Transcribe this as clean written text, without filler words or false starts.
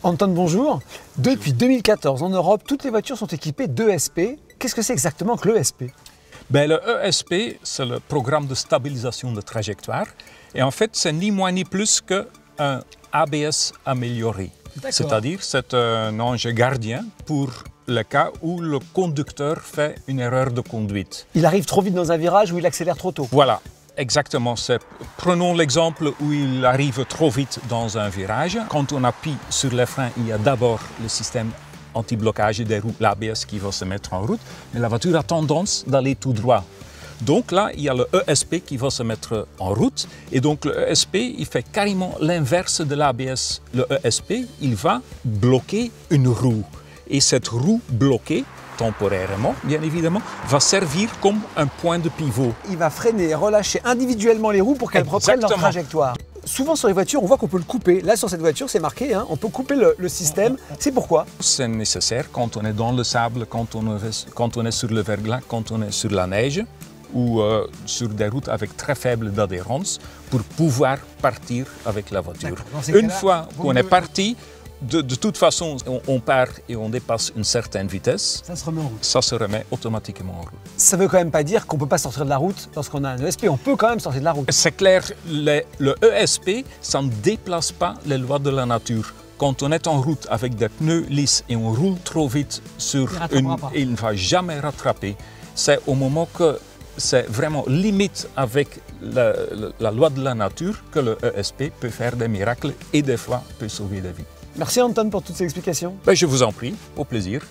Anton, bonjour. Depuis 2014, en Europe, toutes les voitures sont équipées d'ESP. Qu'est-ce que c'est exactement que l'ESP? Le ESP, c'est le programme de stabilisation de trajectoire. Et en fait, c'est ni moins ni plus qu'un ABS amélioré. C'est-à-dire, c'est un ange gardien pour le cas où le conducteur fait une erreur de conduite. Il arrive trop vite dans un virage ou il accélère trop tôt. Voilà, exactement. Prenons l'exemple où il arrive trop vite dans un virage. Quand on appuie sur les freins, il y a d'abord le système anti-blocage des roues, l'ABS qui va se mettre en route, mais la voiture a tendance d'aller tout droit. Donc là, il y a le ESP qui va se mettre en route, et donc le ESP, il fait carrément l'inverse de l'ABS. Le ESP, il va bloquer une roue, et cette roue bloquée, temporairement, bien évidemment, va servir comme un point de pivot. Il va freiner et relâcher individuellement les roues pour qu'elles reprennent leur trajectoire. Souvent sur les voitures, on voit qu'on peut le couper. Là, sur cette voiture, c'est marqué, on peut couper le système. C'est pourquoi? C'est nécessaire quand on est dans le sable, quand on est sur le verglas, quand on est sur la neige ou sur des routes avec très faible adhérence pour pouvoir partir avec la voiture. Une fois qu'on est parti, de toute façon, on part et on dépasse une certaine vitesse. Ça se remet en route. Ça se remet automatiquement en route. Ça ne veut quand même pas dire qu'on ne peut pas sortir de la route lorsqu'on a un ESP. On peut quand même sortir de la route. C'est clair, le ESP, ça ne déplace pas les lois de la nature. Quand on est en route avec des pneus lisses et on roule trop vite sur il ne va jamais rattraper. C'est au moment que c'est vraiment limite avec la loi de la nature que le ESP peut faire des miracles et des fois peut sauver des vies. Merci Anton pour toutes ces explications. Je vous en prie, au plaisir.